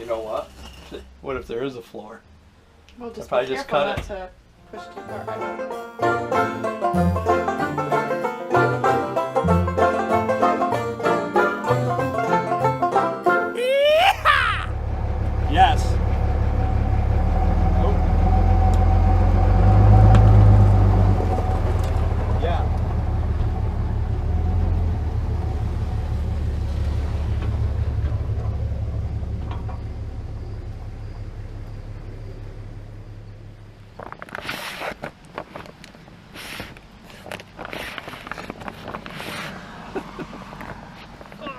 You know what? What if there is a floor? Well, just If I be just careful cut not it. to push too far. I won't. Yes. Oh. Yeah.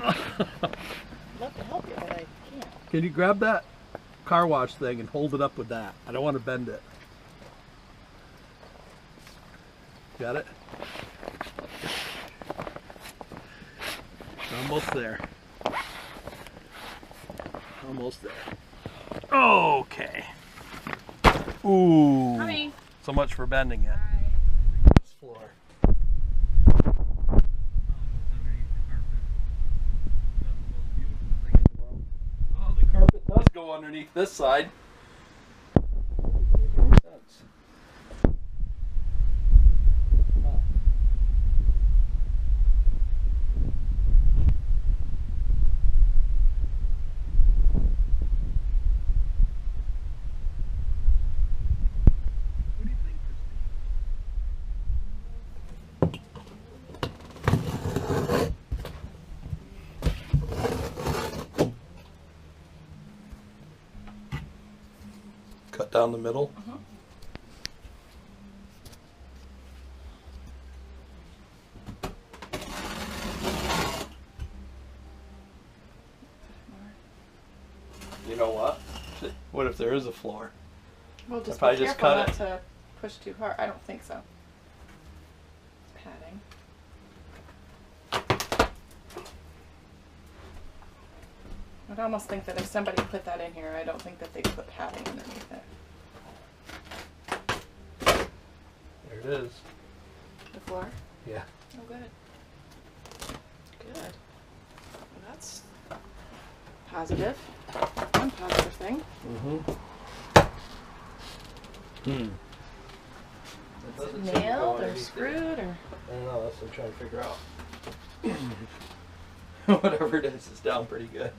I'd love to help you, but I can't. Can you grab that car wash thing and hold it up with that? I don't want to bend it. Got it? Almost there. Almost there. Okay. Ooh. Honey. So much for bending it. This floor. Oh, the carpet does go underneath this side. Makes sense. Huh. What do you think, Christine? Cut down the middle. Uh-huh. You know what? What if there is a floor? Well, just If I be just careful cut not it. to push too hard. I don't think so. It's padding. I'd almost think that if somebody put that in here, I don't think that they put padding underneath it. There it is. The floor? Yeah. Oh, good. Good. Well, that's positive. One positive thing. Mm-hmm. Hmm. Is it nailed or screwed or? I don't know. That's what I'm trying to figure out. Whatever it is, it's down pretty good.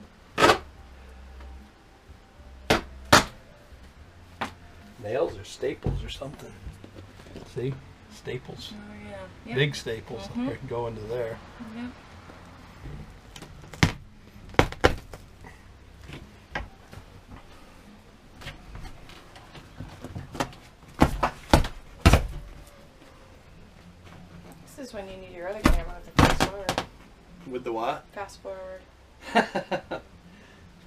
Nails or staples or something. See? Staples. Oh yeah. Yep. Big staples. Mhm. They can go into there. Yep. This is when you need your other camera with the fast forward. With the what? Fast forward.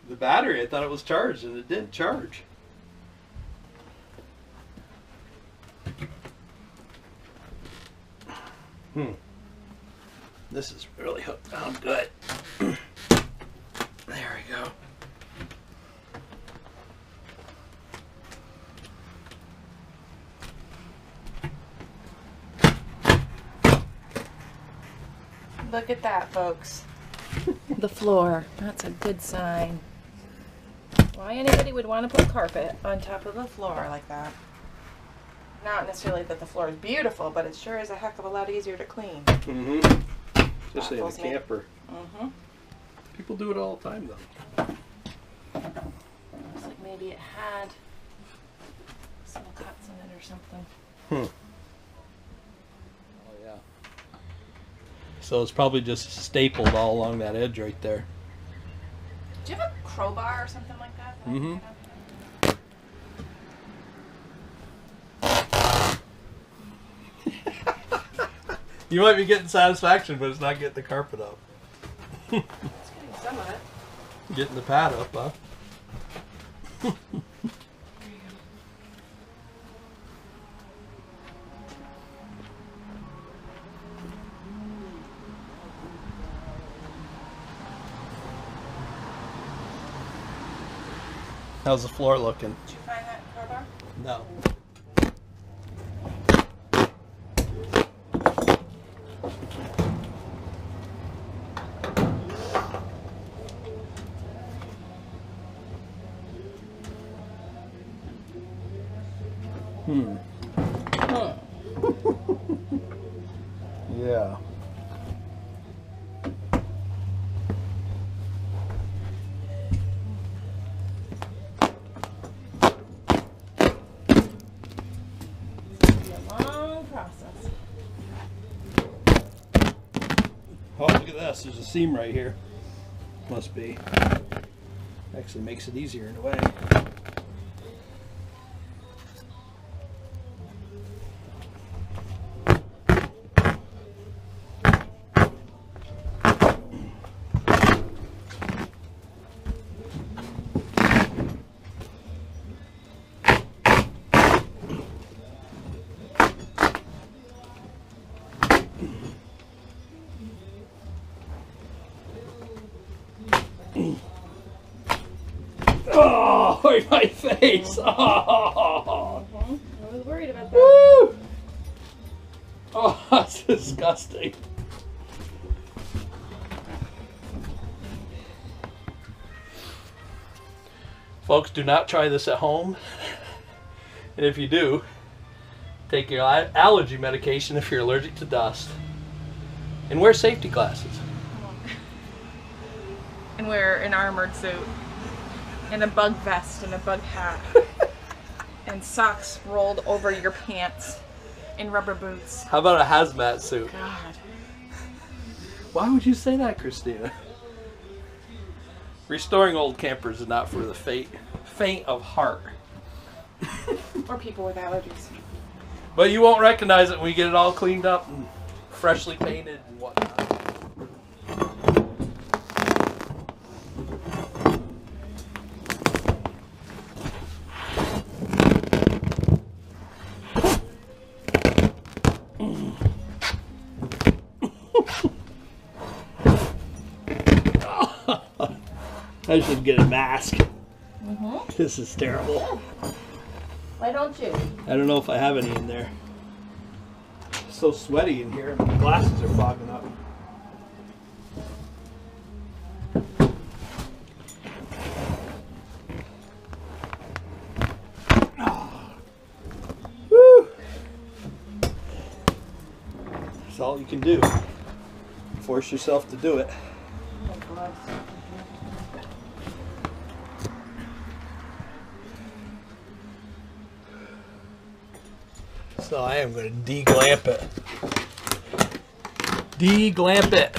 The battery. I thought it was charged and it didn't charge. This is really hooked down good. There we go. Look at that, folks. The floor. That's a good sign. Why anybody would want to put carpet on top of a floor like that? Not necessarily that the floor is beautiful, but it sure is a heck of a lot easier to clean. Mm-hmm. Especially in a Baffles me. camper. Mm-hmm. People do it all the time, though. Looks like maybe it had some cuts in it or something. Oh, yeah. So it's probably just stapled all along that edge right there. Do you have a crowbar or something like that? Mm-hmm. You might be getting satisfaction, but it's not getting the carpet up. It's getting some of it. Getting the pad up, huh? There you go. How's the floor looking? Did you find that crowbar? No. Yeah. It's a long process. Oh, look at this. There's a seam right here. Must be. Actually makes it easier in a way. Oh, my face! Oh, I was worried about that. woo! Oh, that's disgusting. Folks, do not try this at home. And if you do, take your allergy medication if you're allergic to dust. And wear safety glasses. And wear an armored suit. And a bug vest and a bug hat. And socks rolled over your pants. And rubber boots. How about a hazmat suit? God. Why would you say that, Christina? Restoring old campers is not for the faint of heart. Or people with allergies. But you won't recognize it when you get it all cleaned up and freshly painted and whatnot. I should get a mask. This is terrible. Why don't you? I don't know if I have any in there. It's so sweaty in here. My glasses are fogging up. Woo. That's all you can do. Force yourself to do it. So I am going to de-glamp it. De-glamp it.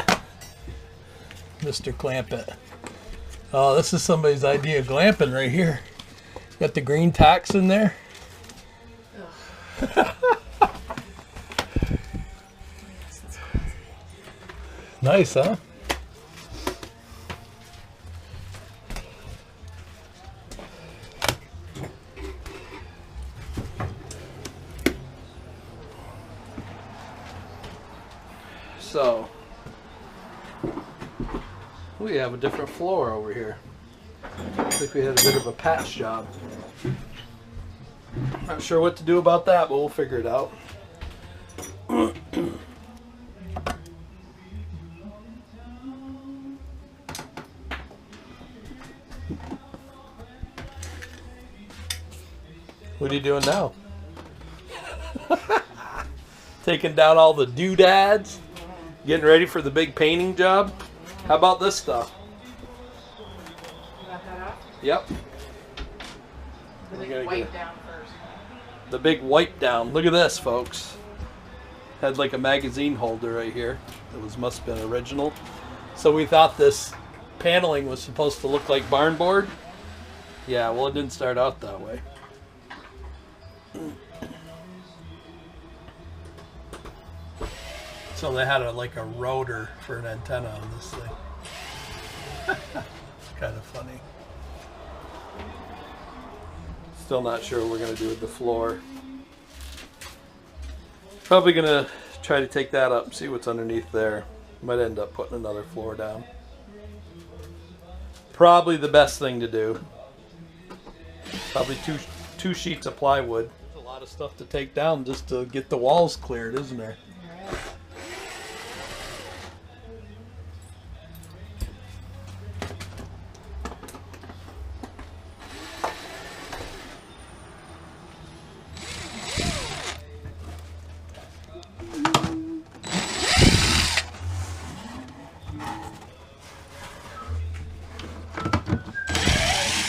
Mr. Clamp It. Oh, this is somebody's idea of glamping right here. Got the green tacks in there. Nice, huh? So, we have a different floor over here. Looks like we had a bit of a patch job. Not sure what to do about that, but we'll figure it out. What are you doing now? Taking down all the doodads? Getting ready for the big painting job? How about this stuff? Got that off? Yep. The We big gotta wipe get down first. the big wipe down. Look at this, folks. Had like a magazine holder right here. It must have been original. So we thought this paneling was supposed to look like barn board. Yeah, well, it didn't start out that way. So they had like a rotor for an antenna on this thing. Kind of funny. Still not sure what we're going to do with the floor. Probably going to try to take that up and see what's underneath there. Might end up putting another floor down. Probably the best thing to do. Probably two sheets of plywood. There's a lot of stuff to take down just to get the walls cleared, isn't there?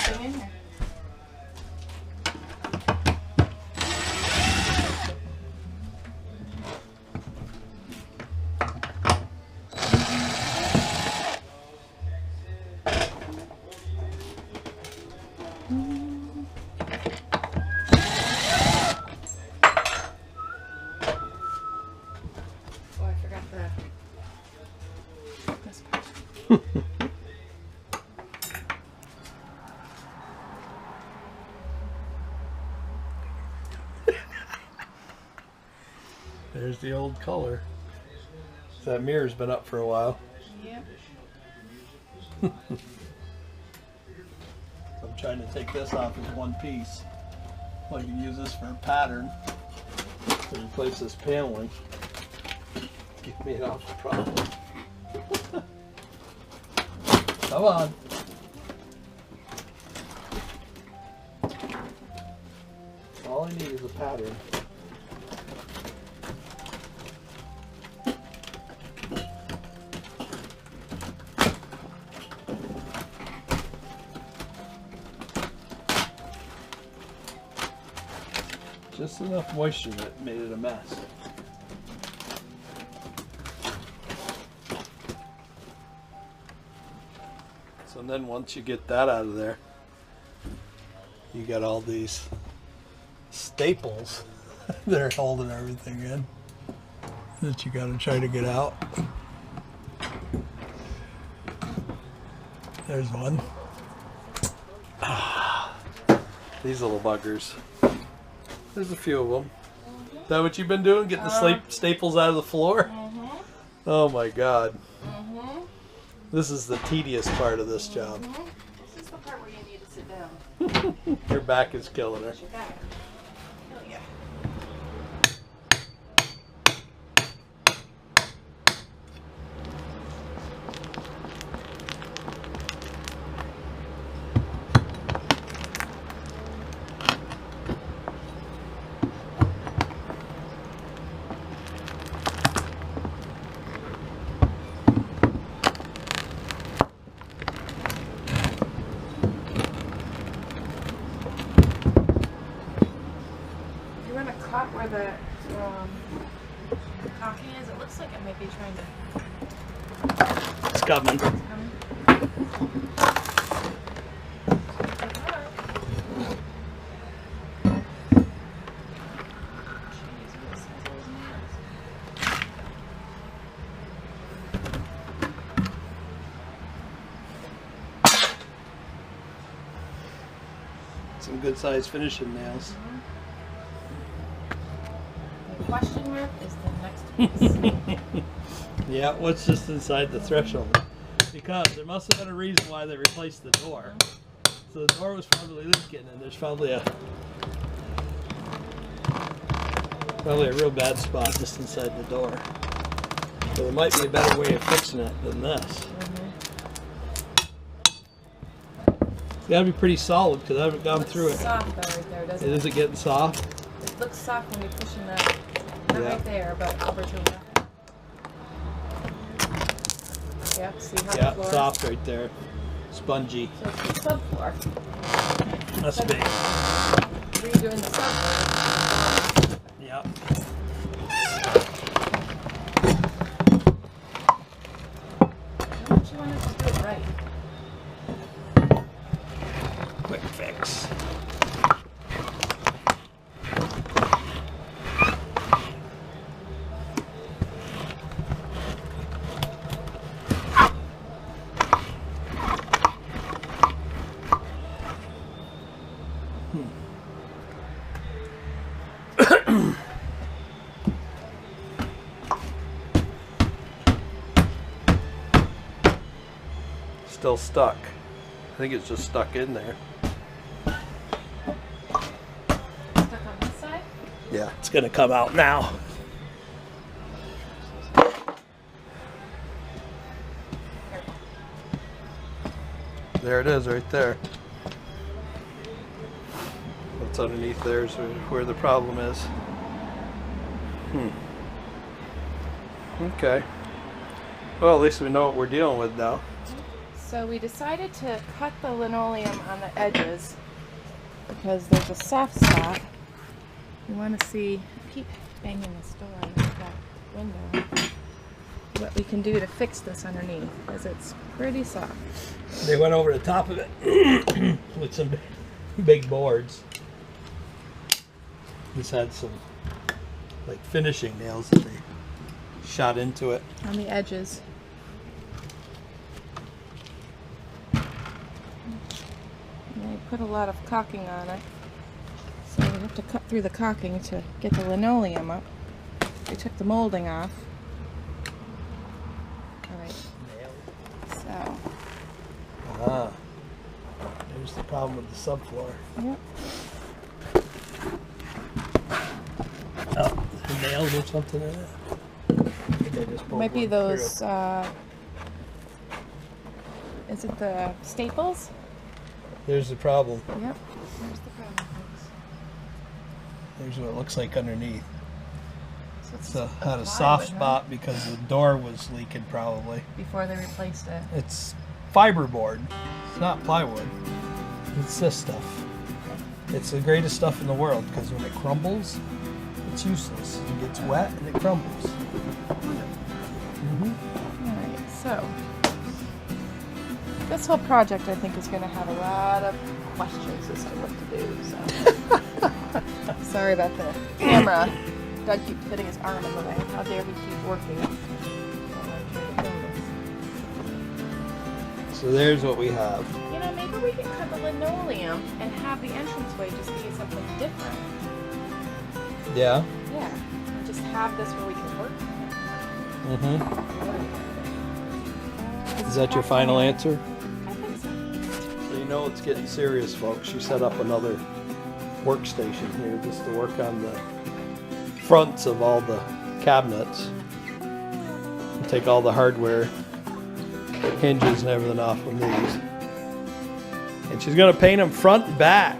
Thing in here. Oh, I forgot this part. There's the old color. That mirror's been up for a while. Yep. I'm trying to take this off as one piece. I can use this for a pattern to replace this paneling. Get me off the problem. Come on. All I need is a pattern. Just enough moisture that made it a mess. So then once you get that out of there, you got all these staples that are holding everything in that you got to try to get out. There's one. These little buggers. There's a few of them. Is that what you've been doing? Getting the staples out of the floor? Oh my God. This is the tedious part of this job. This is the part where you need to sit down. Your back is killing her. Your back. Oh, yeah. Caught where the caulking is, it looks like it might be trying to. It's coming. Some good sized finishing nails. Question mark is the next piece. Yeah, what's just inside the threshold? Because there must have been a reason why they replaced the door. So the door was probably leaking, and there's probably a real bad spot just inside the door. So there might be a better way of fixing it than this. It's got to be pretty solid because I haven't gone through it. Soft though, right there, doesn't it? Is it getting soft? It looks soft when you're pushing that. Not right there, but over to the. Yep, see how Yeah, the floor soft right there. Spongy. So it's the subfloor. Must be. Redoing the subfloor. Yep. Don't you want us to do it right? Quick fix. Still stuck. I think it's just stuck in there. Stuck on this side? Yeah, it's gonna come out now. There it is, right there. What's underneath there is where the problem is. Okay. Well, at least we know what we're dealing with now. So we decided to cut the linoleum on the edges because there's a soft spot. We want to see, I keep banging this door in the back window, what we can do to fix this underneath because it's pretty soft. They went over the top of it with some big boards. This had some like finishing nails that they shot into it. On the edges. And they put a lot of caulking on it. So we have to cut through the caulking to get the linoleum up. We took the molding off. Alright. So. Ah. There's the problem with the subfloor. Yep. Oh, the nails or something in it? They just pulled Might be one those, through. is it the staples? There's the problem. Yep. There's the problem, folks. There's what it looks like underneath. So it's So had a plywood, soft huh? spot because the door was leaking probably. Before they replaced it. It's fiberboard. It's not plywood. It's this stuff. It's the greatest stuff in the world because when it crumbles, it's useless. It gets wet and it crumbles. Alright, so this whole project I think is going to have a lot of questions as to what to do. So sorry about the camera. Doug keeps putting his arm in the way. How dare he keep working? So there's what we have. You know, maybe we can cut the linoleum and have the entranceway just be something different. Yeah. Yeah, and just have this where we can work. Is that your final answer? I think so. So you know it's getting serious, folks. She set up another workstation here just to work on the fronts of all the cabinets. And take all the hardware, hinges and everything off of these. And she's going to paint them front and back.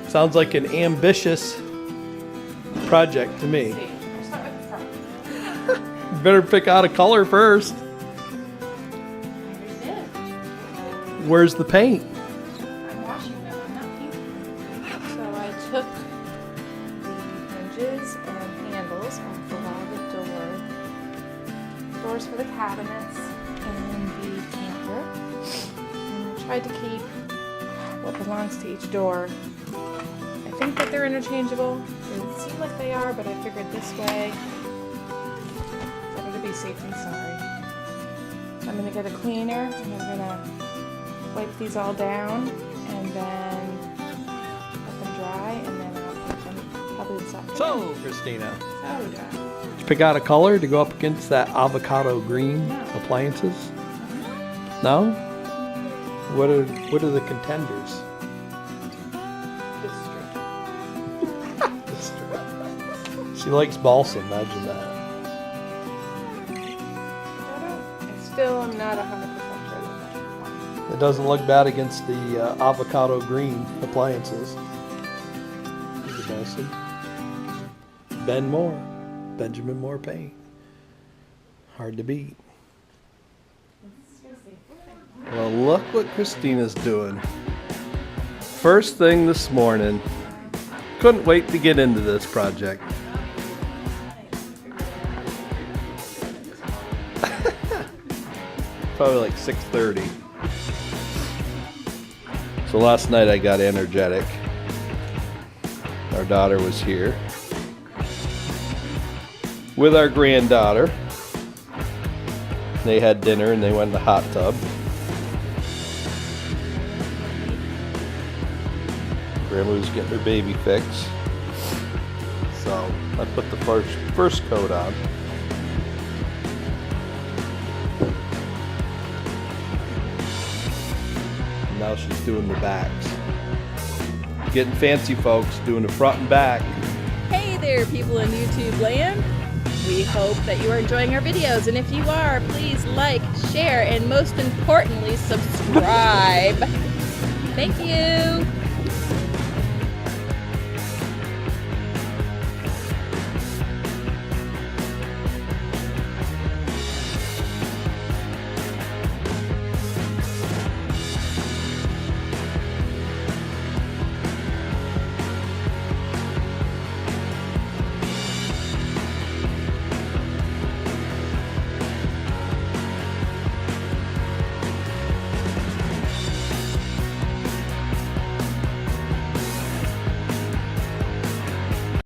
Sounds like an ambitious project to me. Let's see. We'll start with the front. Better pick out a color first. I already did. Where's the paint? I'm washing them. I'm not painting. So I took the hinges and handles off of all the doors for the cabinets and the camper. And I tried to keep what belongs to each door. I think that they're interchangeable. They seem like they are, but I figured this way, better to be safe than sorry. So I'm going to get a cleaner and I'm going to wipe these all down and then let them dry and then I'll put them probably this afternoon. So, Christina, So dry. did you pick out a color to go up against that avocado green No. appliances? No? What are the contenders? This strip. She likes balsam, imagine that. I still am not 100% sure that that's one. It doesn't look bad against the avocado green appliances. Here's the balsam. Benjamin Moore paint. Hard to beat. Well, look what Christina's doing. First thing this morning. Couldn't wait to get into this project. Probably like 6:30. So last night I got energetic. Our daughter was here with our granddaughter. They had dinner and they went in the hot tub. Grandma was getting her baby fix. So I put the first coat on. Now she's doing the backs. Getting fancy, folks, doing the front and back. Hey there, people in YouTube land. We hope that you are enjoying our videos, and if you are, please like, share, and most importantly, subscribe. Thank you.